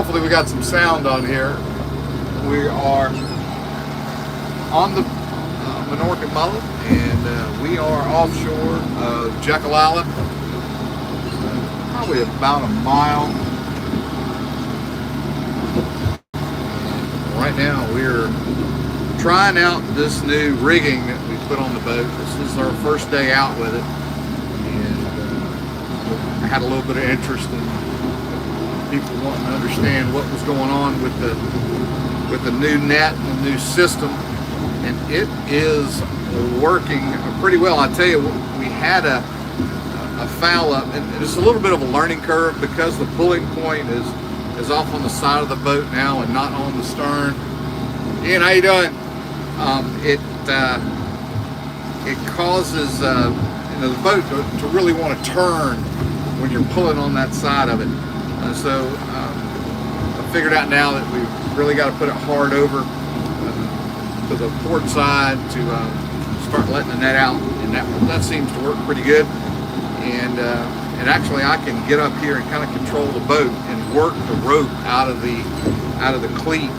hopefully we got some sound on here. We are on the Minorcan Mullet, and we are offshore of Jekyll Island, probably about a mile. Right now we're trying out this new rigging that we put on the boat. This is our first day out with it, and I had a little bit of interest in people wanting to understand what was going on with the new net and the new system, and it is working pretty well. I tell you, we had a foul up, and it's a little bit of a learning curve because the pulling point is off on the side of the boat now and not on the stern. Ian, how you doing? It causes the boat to really want to turn when you're pulling on that side of it. So I figured out now that we've really got to put it hard over to the port side to start letting the net out, and that seems to work pretty good. And actually, I can get up here and kind of control the boat and work the rope out of the cleat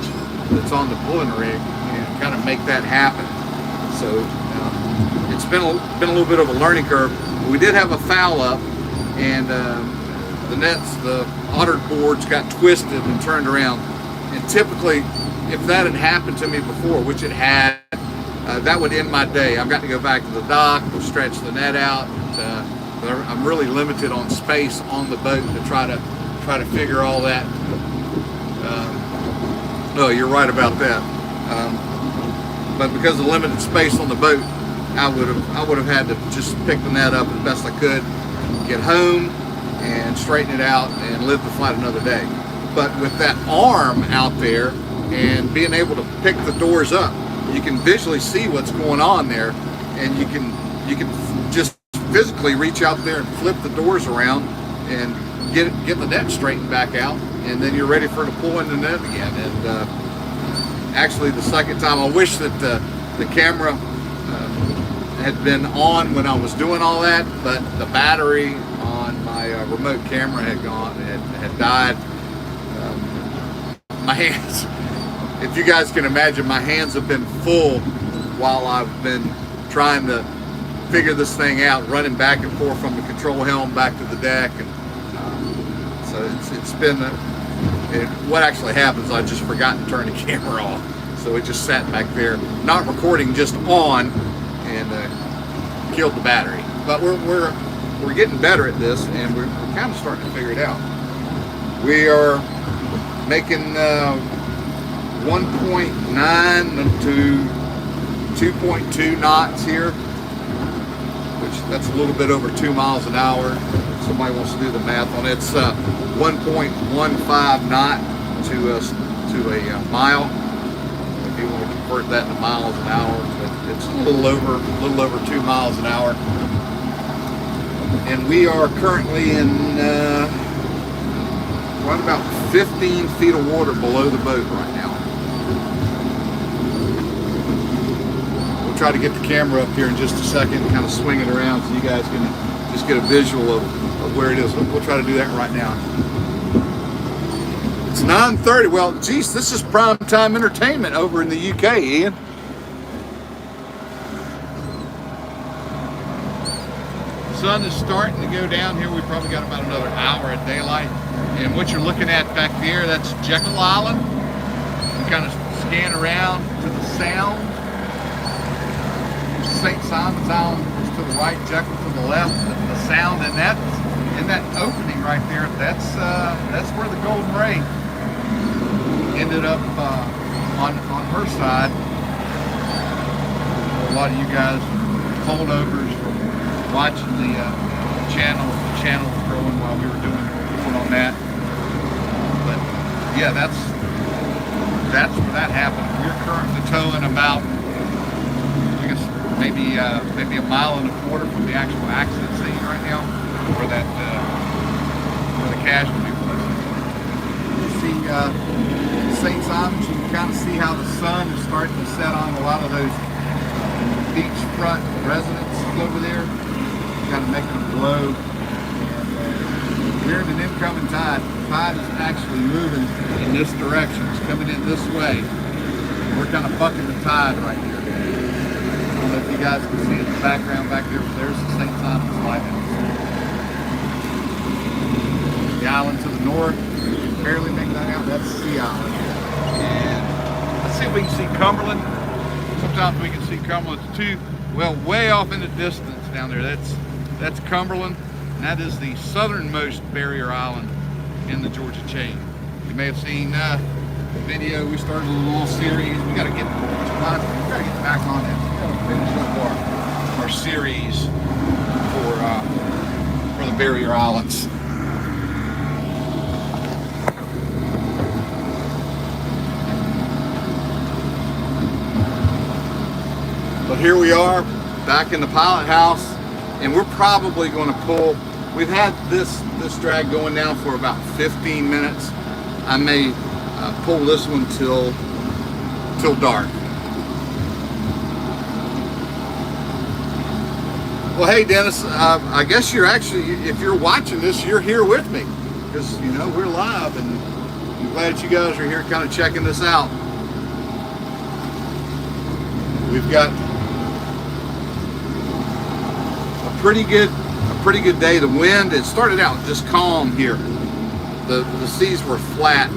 that's on the pulling rig and kind of make that happen. So it's been a little bit of a learning curve. We did have a foul up, and the otter boards got twisted and turned around. And typically, if that had happened to me before, which it had, that would end my day. I've got to go back to the dock, we'll stretch the net out. I'm really limited on space on the boat to try to figure all that. No, you're right about that. But because of the limited space on the boat, I would have had to just pick the net up as best I could, get home and straighten it out and live to fight another day. But with that arm out there and being able to pick the doors up, you can visually see what's going on there, and you can just physically reach out there and flip the doors around and get the net straightened back out, and then you're ready for the pull in the net again. And actually, the second time, I wish that the camera had been on when I was doing all that, but the battery on my remote camera had died. My hands, if you guys can imagine, my hands have been full while I've been trying to figure this thing out, running back and forth from the control helm back to the deck, and so it's been what actually happens, I just forgot to turn the camera off, so it just sat back there, not recording, just on, and killed the battery. But we're getting better at this, and we're kind of starting to figure it out. We are making 1.9 to 2.2 knots here, which that's a little bit over 2 miles an hour. If somebody wants to do the math on it, it's 1.15 knot to a mile. If you want to convert that to miles an hour, but it's a little over 2 miles an hour. And we are currently in right about 15 feet of water below the boat right now. We'll try to get the camera up here in just a second and kind of swing it around so you guys can just get a visual of where it is. We'll try to do that right now. It's 9:30. Well, geez, this is prime time entertainment over in the UK, Ian. The sun is starting to go down here. We've probably got about another hour at daylight. And what you're looking at back there, that's Jekyll Island. You kind of scan around to the sound. St.simons Island is to the right, Jekyll to the left. The sound, and that opening right there, that's where the Golden Ray ended up on her side. A lot of you guys holdovers watching the channel. The channel was growing while we were doing on that. But yeah, that's where that happened. We're currently towing about, I guess, maybe a mile and a quarter from the actual accident scene right now, where the casualty was. You see St.simons, you can kind of see how the sun is starting to set on a lot of those beachfront residences over there, kind of making them glow. And We're in an incoming tide. The tide is actually moving in this direction. It's coming in this way. We're kind of bucking the tide right here. I don't know if you guys can see in the background back there, but there's the St.simons lighthouse. The island to the north, barely making that out, that's Sea Island. And let's see if we can see Cumberland. Sometimes we can see Cumberland too. Well, way off in the distance down there, that's Cumberland, and that is the southernmost barrier island in the Georgia chain. You may have seen the video. We started a little series. We got to get back on it. We got to finish up our series for the barrier islands. But here we are back in the pilot house, and we're probably going to pull. We've had this drag going now for about 15 minutes. I may pull this one till dark. Well, hey Dennis, I guess you're actually, if you're watching this, you're here with me, because you know we're live, and I'm glad you guys are here kind of checking this out. We've got a pretty good day. The wind, it started out just calm here. The seas were flat,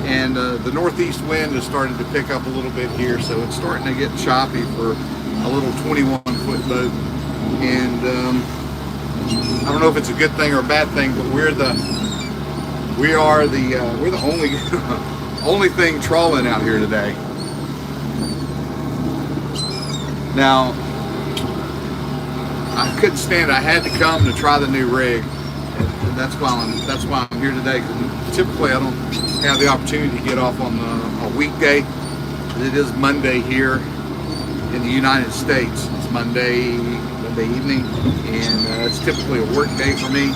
and the northeast wind has started to pick up a little bit here, so it's starting to get choppy for a little 21-foot boat. And I don't know if it's a good thing or a bad thing, but we're the only thing trawling out here today. Now, I couldn't stand it. I had to come to try the new rig, and that's why I'm here today. Typically, I don't have the opportunity to get off on a weekday. It is Monday here in the United States. It's Monday evening, and it's typically a work day for me.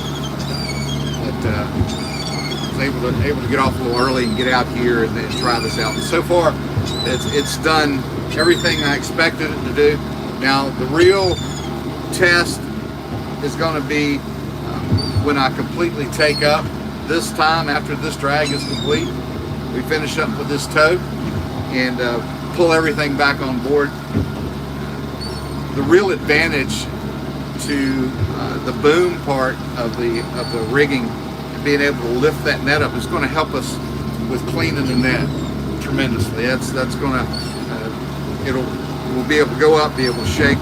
But I was able to get off a little early and get out here and then try this out. And so far, it's done everything I expected it to do. Now, the real test is going to be when I completely take up this time after this drag is complete. We finish up with this tow and pull everything back on board. The real advantage to the boom part of the rigging and being able to lift that net up is going to help us with cleaning the net tremendously. That's going to we'll be able to go up, be able to shake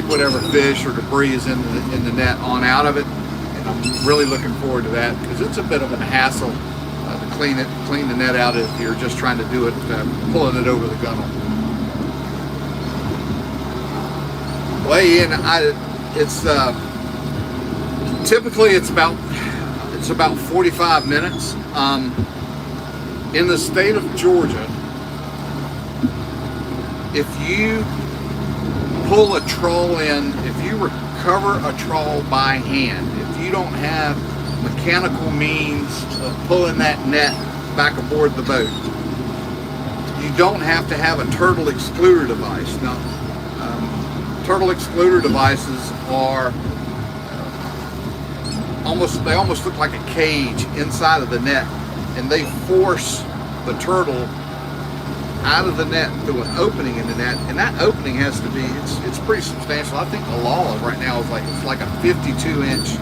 whatever fish or debris is in the net on out of it, and I'm really looking forward to that, because it's a bit of a hassle to clean the net out if you're just trying to do it pulling it over the gunnel. Weigh in, typically it's about 45 minutes. In the state of Georgia, if you pull a trawl in, if you recover a trawl by hand, if you don't have mechanical means of pulling that net back aboard the boat, you don't have to have a turtle excluder device. Now, turtle excluder devices are they almost look like a cage inside of the net, and they force the turtle out of the net through an opening in the net, and that opening has to be, it's pretty substantial. I think the law right now is it's like a 52-inch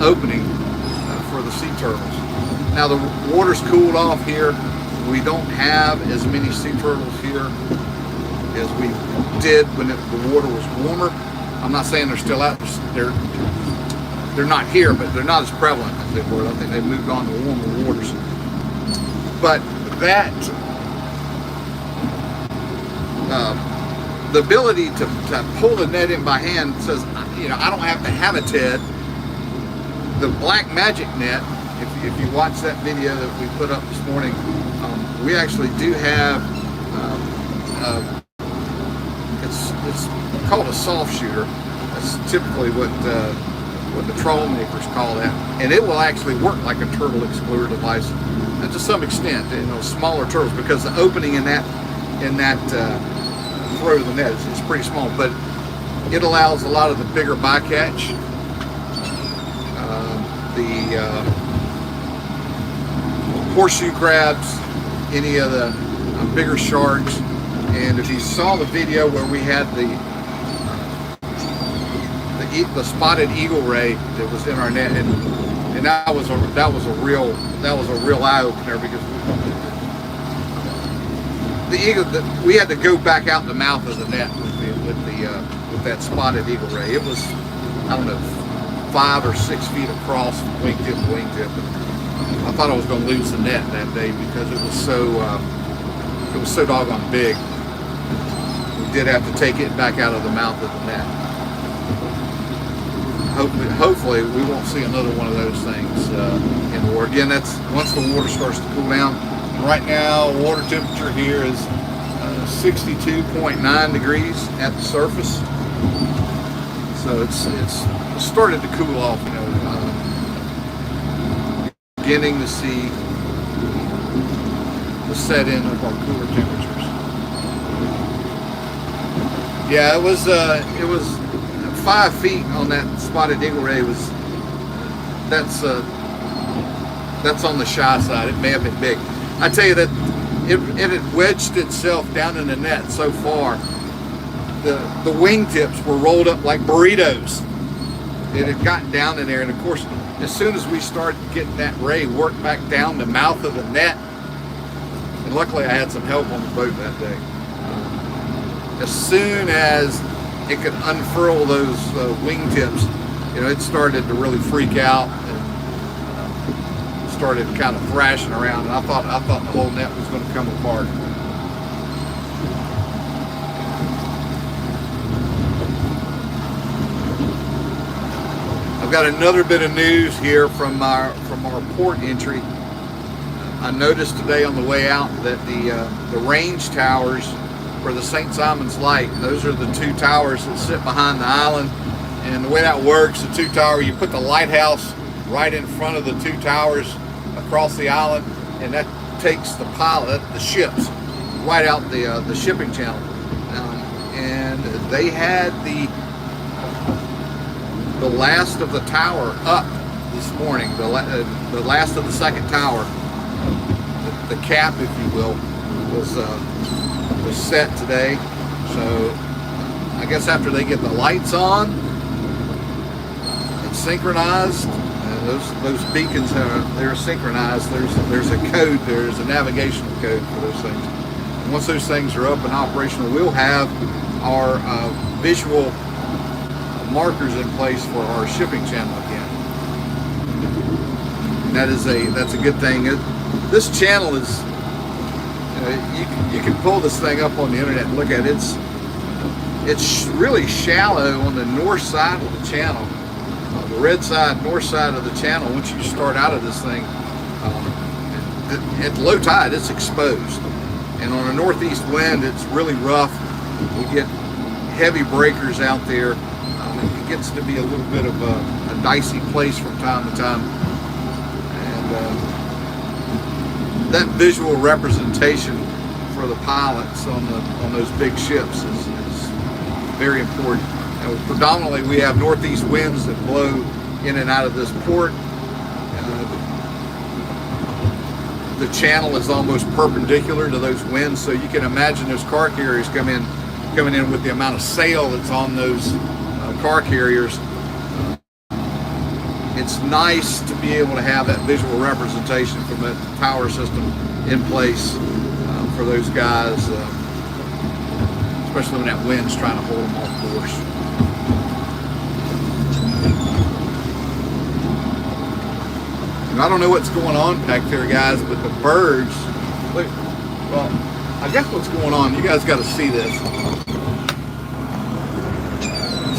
opening for the sea turtles. Now the water's cooled off here. We don't have as many sea turtles here as we did when the water was warmer. I'm not saying they're still out. They're not here, but they're not as prevalent as they were. I think they've moved on to warmer waters. But that the ability to pull the net in by hand says, I don't have to have a TED. The Black Magic net, if you watch that video that we put up this morning, we actually do have it's called a soft shooter. That's typically what the trawl makers call that, and it will actually work like a turtle excluder device, and to some extent, smaller turtles, because the opening in that throat of the net is pretty small, but it allows a lot of the bigger bycatch the horseshoe crabs, any of the bigger sharks. And if you saw the video where we had the spotted eagle ray that was in our net, and that was a real eye opener, because the eagle, we had to go back out the mouth of the net with that spotted eagle ray. It was, I don't know, 5 or 6 feet across, wingtip to wingtip. I thought I was going to lose the net that day because it was so doggone big. We did have to take it back out of the mouth of the net. Hopefully we won't see another one of those things in the water. Again, that's once the water starts to cool down. Right now, water temperature here is 62.9 degrees at the surface. So it's started to cool off. You know, beginning to see the set in of our cooler temperatures. Yeah, it was 5 feet on that spotted eagle ray. That's on the shy side. It may have been big. I tell you that it had wedged itself down in the net so far. The wingtips were rolled up like burritos. It had gotten down in there, and of course, as soon as we started getting that ray worked back down the mouth of the net, and luckily I had some help on the boat that day. As soon as it could unfurl those wingtips, you know, it started to really freak out and started kind of thrashing around, and I thought the whole net was going to come apart. I've got another bit of news here from our port entry. I noticed today on the way out that the range towers for the St.simons light, those are the 2 towers that sit behind the island. And the way that works, the 2 tower, you put the lighthouse right in front of the 2 towers across the island, and that takes the pilot, the ships, right out the shipping channel. And they had the last of the tower up this morning, the last of the 2nd tower, the cap, if you will, was set today. So I guess after they get the lights on and synchronized, those beacons they're synchronized. There's a code, there's a navigational code for those things. And once those things are up and operational, we'll have our visual markers in place for our shipping channel again. And that's a good thing. This channel is, you can pull this thing up on the internet and look at it. It's really shallow on the north side of the channel, the red side, north side of the channel. Once you start out of this thing, at low tide, it's exposed, and on a northeast wind, it's really rough. We get heavy breakers out there. It gets to be a little bit of a dicey place from time to time, and that visual representation for the pilots on those big ships is very important. And predominantly, we have northeast winds that blow in and out of this port. The channel is almost perpendicular to those winds, so you can imagine those car carriers coming in with the amount of sail that's on those car carriers. It's nice to be able to have that visual representation from that tower system in place for those guys, especially when that wind's trying to hold them off course. And I don't know what's going on back there, guys, but the birds, look, well, I guess what's going on, you guys got to see this.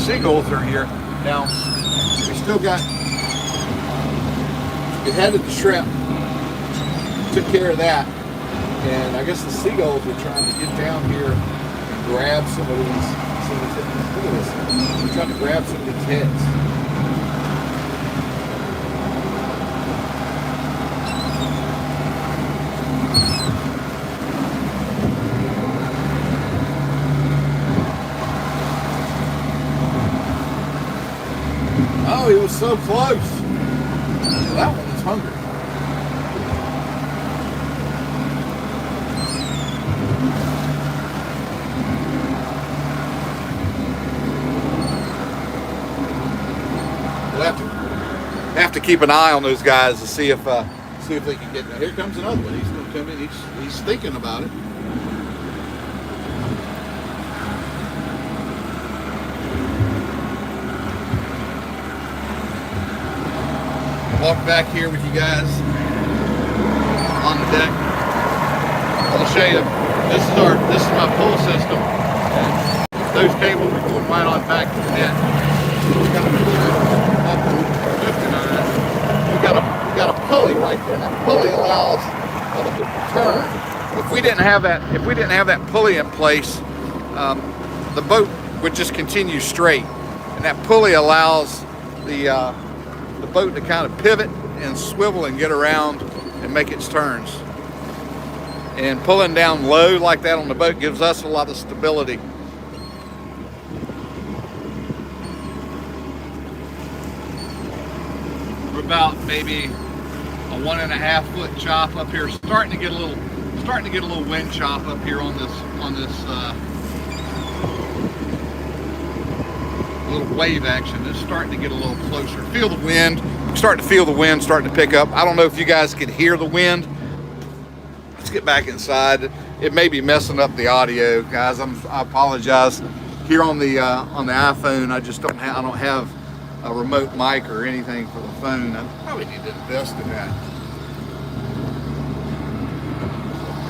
Seagulls are here. Now, we still got, it had the shrimp, took care of that, and I guess the seagulls are trying to get down here and grab some of these, look at this, they're trying to grab some of these heads. Oh, he was so close. that one is hungry. We'll have to keep an eye on those guys to see if they can get. Here comes another one. He's going to come in. He's thinking about it. Walk back here with you guys on the deck. I'll show you. This is my pull system. And those cables are going right on back to the net. We got a pulley right there. That pulley allows us to turn. If we didn't have that pulley in place, the boat would just continue straight, and that pulley allows the boat to kind of pivot and swivel and get around and make its turns. And pulling down low like that on the boat gives us a lot of stability. We're about maybe a 1.5 foot chop up here, starting to get a little wind chop up here on this little wave action. It's starting to get a little closer. Feel the wind. Starting to feel the wind starting to pick up. I don't know if you guys can hear the wind. Let's get back inside. It may be messing up the audio, guys. I apologize. Here on the iPhone, I don't have a remote mic or anything for the phone. I probably need to invest in that.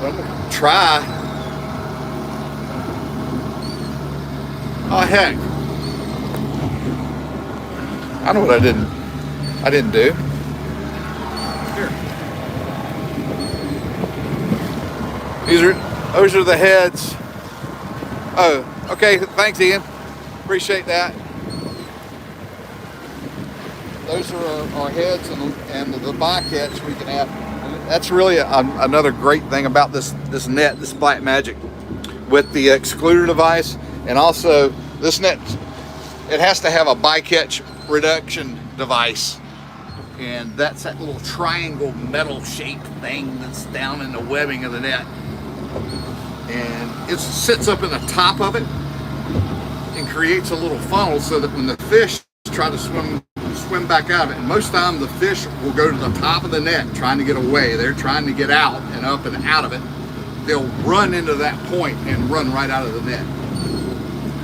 But I'm gonna try. Oh heck. I know what I didn't do. Here. Those are the heads. Oh, okay, thanks Ian. Appreciate that. Those are our heads and the bycatch we can have. That's really another great thing about this net, this Black Magic, with the excluder device, and also this net, it has to have a bycatch reduction device, and that's that little triangle metal shaped thing that's down in the webbing of the net, and it sits up in the top of it and creates a little funnel so that when the fish try to swim back out of it, and most of the time the fish will go to the top of the net trying to get away. They're trying to get out and up and out of it. They'll run into that point and run right out of the net.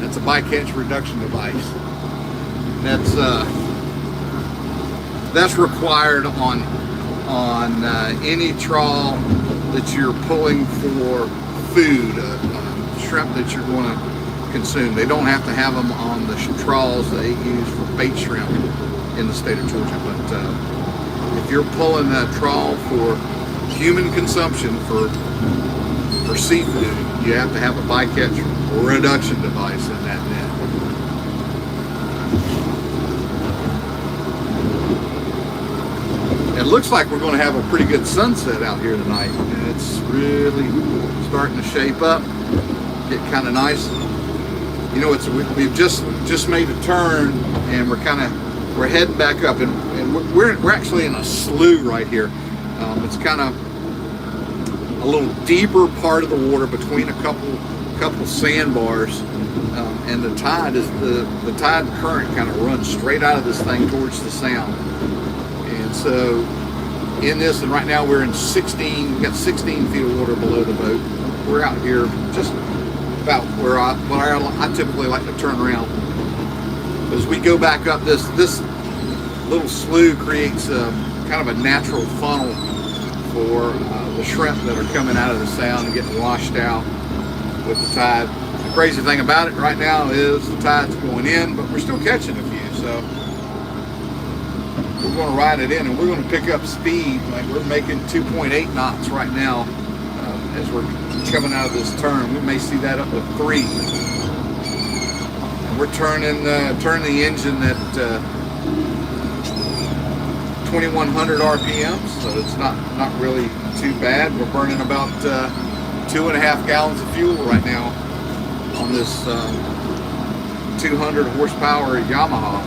That's a bycatch reduction device. That's required on any trawl that you're pulling for food, shrimp that you're going to consume. They don't have to have them on the trawls they use for bait shrimp in the state of Georgia. But if you're pulling that trawl for human consumption for seafood, you have to have a bycatch reduction device in that net. It looks like we're going to have a pretty good sunset out here tonight, and it's really starting to shape up, get kind of nice. You know, we've just made a turn, and we're heading back up, and we're actually in a slough right here. It's kind of a little deeper part of the water between a couple sandbars, and the tide current kind of runs straight out of this thing towards the sound. And so in this, and right now we're in we got 16 feet of water below the boat. We're out here just about where I typically like to turn around. As we go back up, this little slough creates kind of a natural funnel for the shrimp that are coming out of the sound and getting washed out with the tide. The crazy thing about it right now is the tide's going in, but we're still catching a few, so we're going to ride it in, and we're going to pick up speed. Like, we're making 2.8 knots right now as we're coming out of this turn. We may see that up to 3. And we're turning the engine at 2100 RPMs, so it's not really too bad. We're burning about 2.5 gallons of fuel right now on this 200 horsepower Yamaha.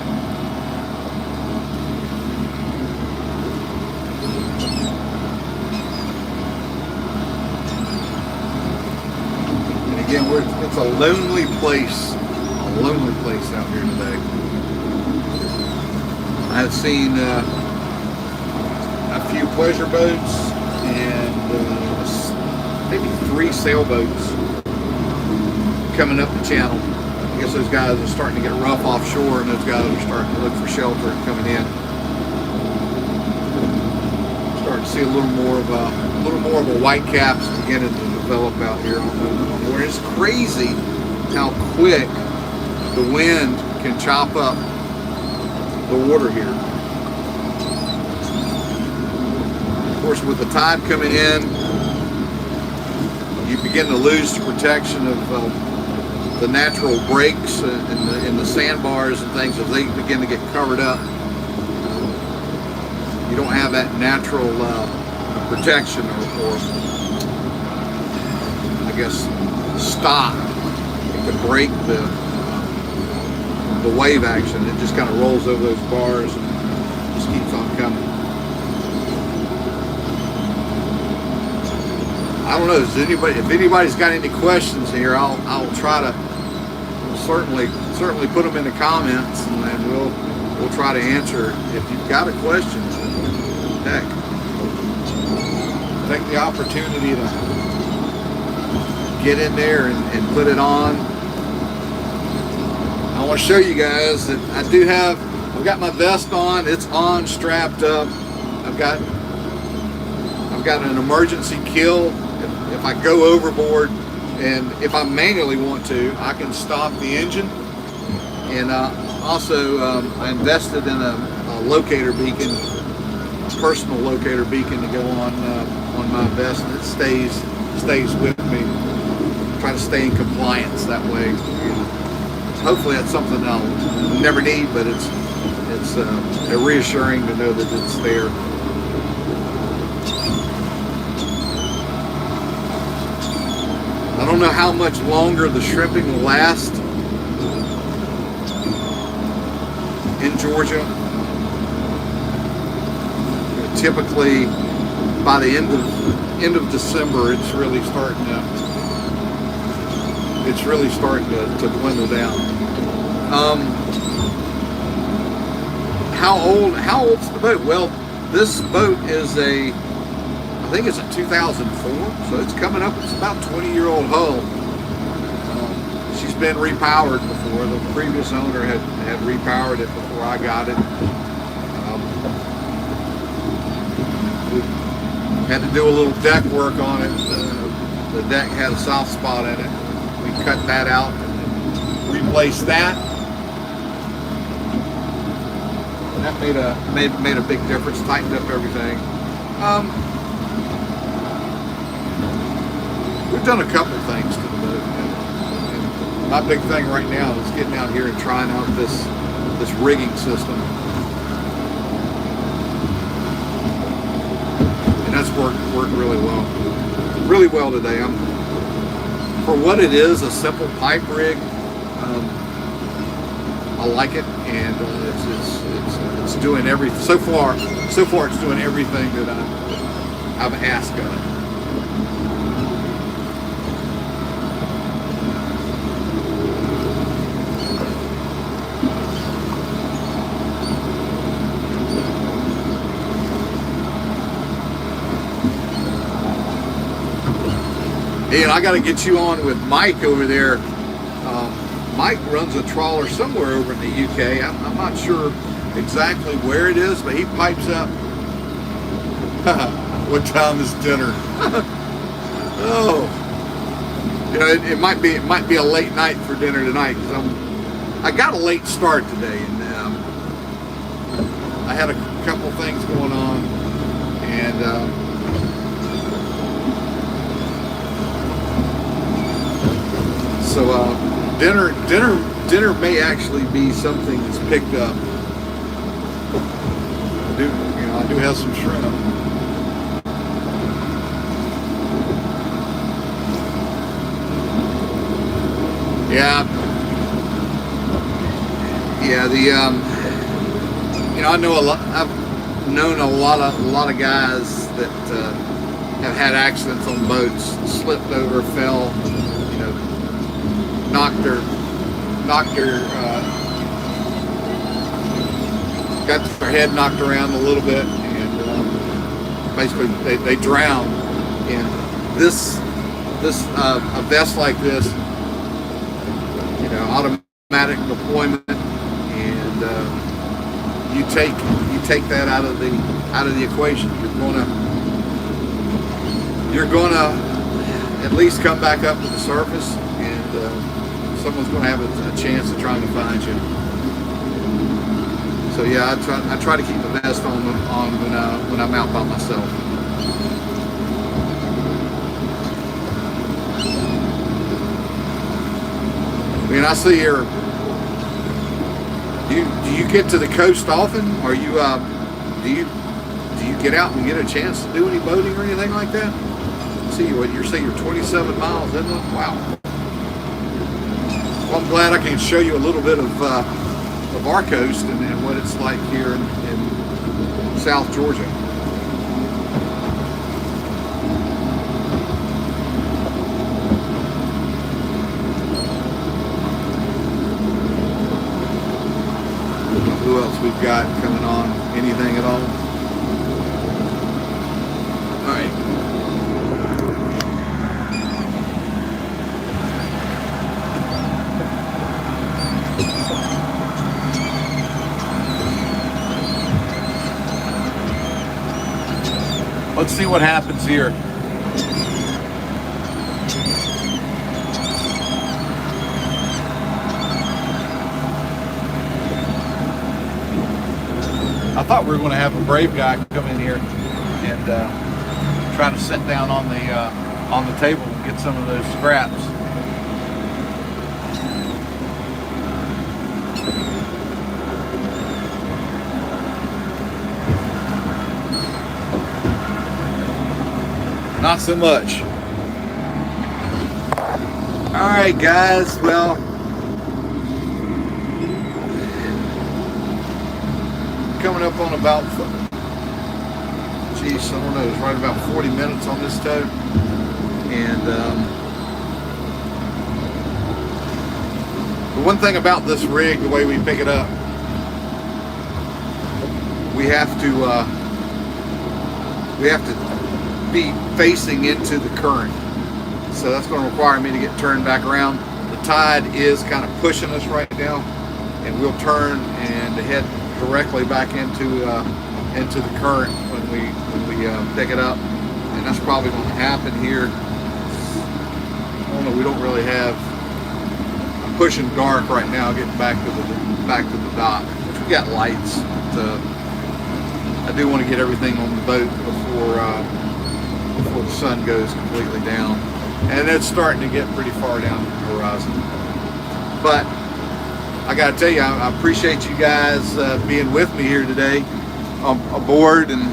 lonely place. A lonely place out here today. I've seen a few pleasure boats and maybe 3 sailboats coming up the channel. I guess those guys are starting to get rough offshore, and those guys are starting to look for shelter and coming in. Starting to see a little more of a whitecaps beginning to develop out here on the water. It's crazy how quick the wind can chop up the water here. Of course, with the tide coming in, you begin to lose the protection of the natural breaks in the sandbars and things. As they begin to get covered up, you don't have that natural protection or I guess stop. It could break the wave action. It just kind of rolls over those bars and just keeps on coming. I don't know. If anybody's got any questions here, I'll try to certainly put them in the comments, and then we'll try to answer. If you've got a question, heck, take the opportunity to get in there and put it on. I want to show you guys that I've got my vest on. It's on, strapped up. I've got an emergency kill. If I go overboard, and if I manually want to, I can stop the engine. And also, I invested in a locator beacon, a personal locator beacon to go on my vest, and it stays with me. Try to stay in compliance that way. Hopefully, that's something I'll never need, but it's reassuring to know that it's there. I don't know how much longer the shrimping will last in Georgia. Typically, by the end of December, it's really starting to dwindle down. How old's the boat? Well, this boat is I think it's a 2004, so it's coming up. It's about 20-year-old hull. She's been repowered before. The previous owner had repowered it before I got it. We had to do a little deck work on it. The deck had a soft spot in it. We cut that out and replaced that. And that made a big difference. Tightened up everything. We've done a couple things to the boat. And my big thing right now is getting out here and trying out this rigging system. And that's worked really well. Really well today. For what it is, a simple pipe rig, I like it, and it's doing everything. So far it's doing everything that I've asked of it. And I got to get you on with Mike over there. Mike runs a trawler somewhere over in the UK. I'm not sure exactly where it is, but he pipes up. What time is dinner? Oh, you know, it might be a late night for dinner tonight, because I got a late start today, and I had a couple things going on, and so dinner may actually be something that's picked up. I do have some shrimp. Yeah. I know a lot. I've known a lot of guys that have had accidents on boats, slipped over, fell. knocked their got their head knocked around a little bit, and basically they drowned. And this a vest like this, you know, automatic deployment, and you take that out of the equation. You're gonna at least come back up to the surface, and someone's gonna have a chance of trying to find you. So yeah, I try to keep the vest on when I'm out by myself. I mean, I see here. Do you get to the coast often? Or do you get out and get a chance to do any boating or anything like that? See what you're saying. You're 27 miles inland. Wow. Well, I'm glad I can show you a little bit of our coast and what it's like here in South Georgia. Who else we've got coming on? Anything at all? All right. Let's see what happens here. I thought we were going to have a brave guy come in here and try to sit down on the table and get some of those scraps. Not so much. All right, guys. Well, coming up on about, geez, I don't know, it's right about 40 minutes on this tow. And the one thing about this rig, the way we pick it up, we have to be facing into the current. So that's going to require me to get turned back around. The tide is kind of pushing us right now, and we'll turn and head directly back into the current when we pick it up, and that's probably going to happen here. I don't know, we don't really have. I'm pushing dark right now, getting back to the dock, which we got lights. But, I do want to get everything on the boat before the sun goes completely down, and it's starting to get pretty far down the horizon. But I got to tell you, I appreciate you guys being with me here today aboard, and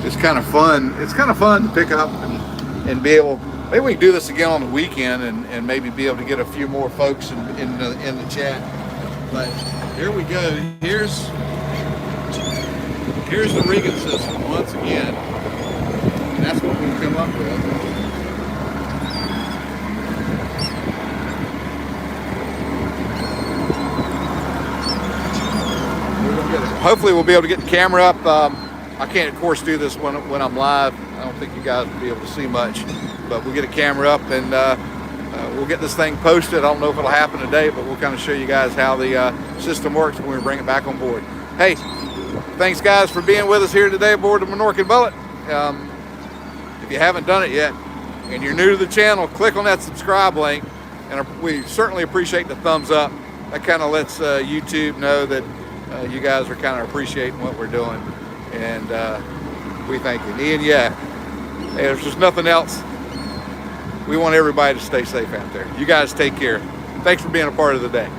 it's kind of fun. It's kind of fun to pick up and be able. Maybe we can do this again on the weekend and maybe be able to get a few more folks in the chat. But here we go. Here's the rigging system once again, and that's what we've come up with. Hopefully we'll be able to get the camera up. I can't, of course, do this when I'm live. I don't think you guys will be able to see much, but we'll get a camera up and we'll get this thing posted. I don't know if it'll happen today, but we'll kind of show you guys how the system works when we bring it back on board. Hey, thanks guys for being with us here today aboard the Minorcan Mullet. If you haven't done it yet and you're new to the channel, click on that subscribe link, and we certainly appreciate the thumbs up. That kind of lets YouTube know that you guys are kind of appreciating what we're doing, and we thank you. Ian, yeah, hey, there's just nothing else. We want everybody to stay safe out there. You guys take care. Thanks for being a part of the day.